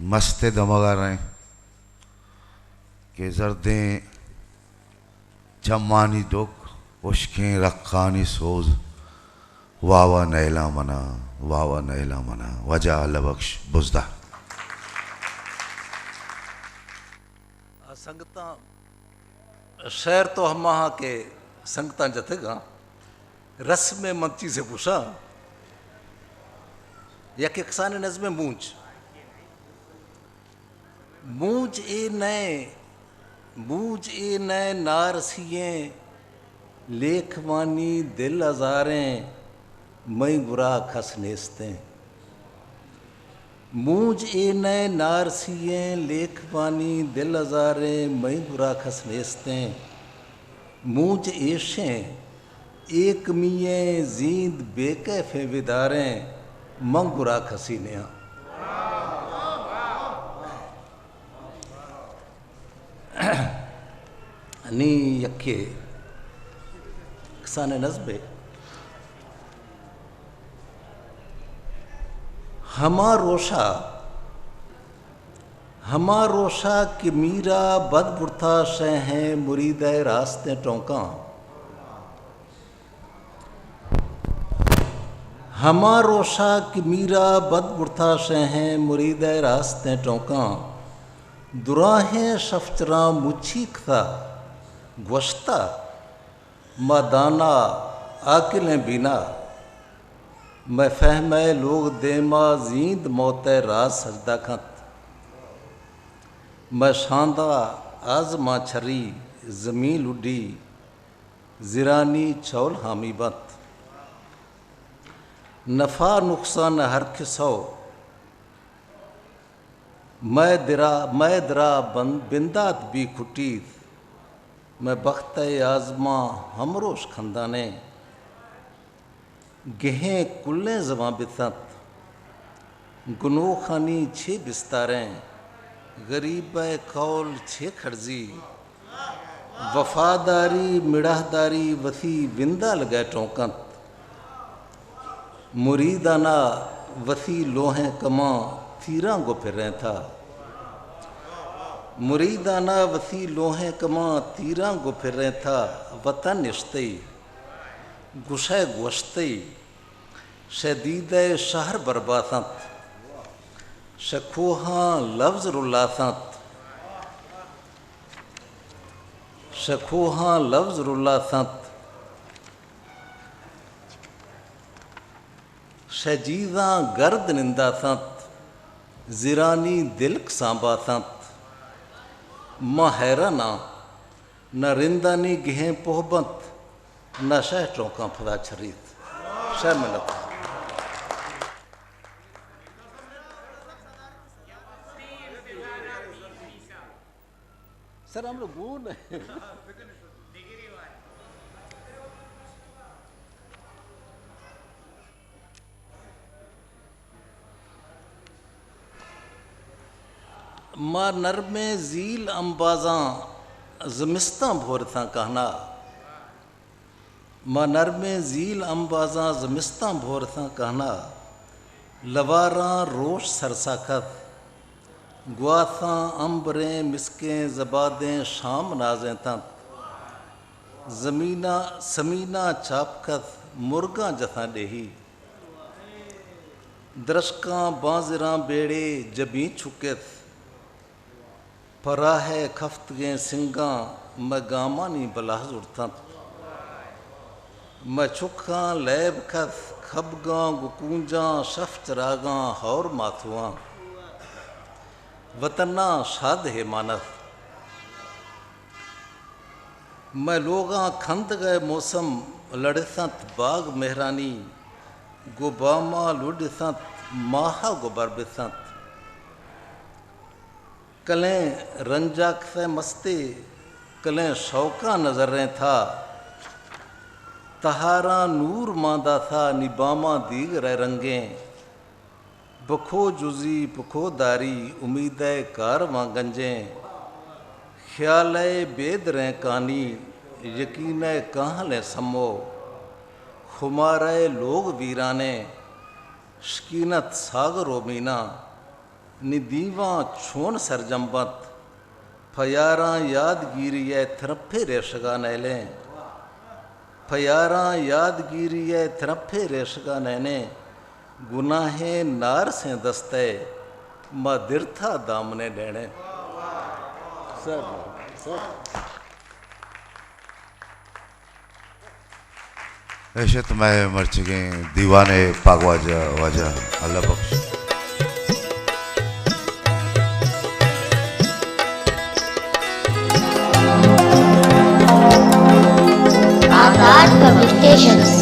मस्ते दमगारें के जर्दें जमानी दुख उश्कें रखानी सोज वावा नैला मना वावा नैला मना वजा लबख्श बुजदा। संगता शहर तो हम वहाँ के संगता जथेगा रस्म मंची से पूछा या के किसान नज़्म मूंज मूंज ए नए नारसिए लेखवानी दिल अजारें मई बुरा खस नेस्ते मूंज ए नए नारसिए लेखवानी दिल अजारे मई बुरा खस नेस्ते मूंज एशें एक मिये जींद बेकैफे विदारें मंग बुरा खसी नया। नी यके किसान नज़्बे हमा रोशा कि मीरा बदबुरथा शह हैं मुरीद रास्ते टोंका हमा रोशा कि मीरा बदबुरथा शह हैं मुरीद रास्ते टोंका दुराहें शफचरा मुच्छी था गुश्ता मदाना आकिलें बिना मैं फहमे लोग देमा जींद मौत राज सजदा खत मैं शांदा आजमा छरी ज़मीन उडी ज़िरानी चौल हामी बत नफ़ा नुकसान हर खिसो मैं दरा बिंदात भी खुटी मैं बख्त आजमा हमरोश खंदाने गेहें कुल्लें जमा बितत गुनो खानी छे बिस्तारें गरीब कौल छे खर्जी वफादारी मिड़ाहदारी वसी बिंदा लगा टोंकत मुरीदाना वसी लोहें कमा तीरा गो फिर था मुरीदाना वसी लोहें कमा तीरा गो फिर था वतन इश्ते गुशे गोश्ते शदीद शहर बर्बासत शखोहा लफ्ज रुलासत शजीज़ा गर्द निंदासत ज़िरानी दिलक सांबासत माँ हैराना न रिंदानी गेहें पोहबत न शह टोंका फदा छरीत शह मिलत सर हम लोग गुण माँ नरमे झील अंबाजा ज़मिस्तां भोर था कहना माँ नरमे झील अंबाजा ज़मिस्तां भोर था कहना लवारा रोश सरसाखत गुआसा अम्बरें मिसकें जबादें शाम नाजें तक समीना चापकत मुर्गा जथा डेही दरशका बाजरा बेड़े जबी छुकेत फराहे खफ्तगे सिंगा मैं गामानी बलाज उड़तत मैं छुखा लैब खत खबगा गुकूंजा शफ चरागा हौर माथुआ वतना शाद है मानस मैं लोगा खंद गए मौसम लड़सत बाग मेहरानी गुबामा लुडसत माहा गुबर बिसत कलें रंजाक से मस्ते कलें शौका नजरें था तहारा नूर मादा था निबामा दीग रह रंगें बखो जुजी पखो दारी उम्मीद कारवां गंजें ख्याल बेद रहें कानी यकीन कहाँ समो खुमारे लोग वीराने शकीनत सागर मीना निदीवा छोन सरजंबत फयारा यादगिरिय थरफे रेशगा नैले फयारा यादगिरिय थरफे रेशगा नैने गुनाहे नार से दस्ते मदिरथा दामने डेणे सर ऐशत में मर चुके दीवाने पागवाजा वाजा अल्लाह बख्श। Agad Publications.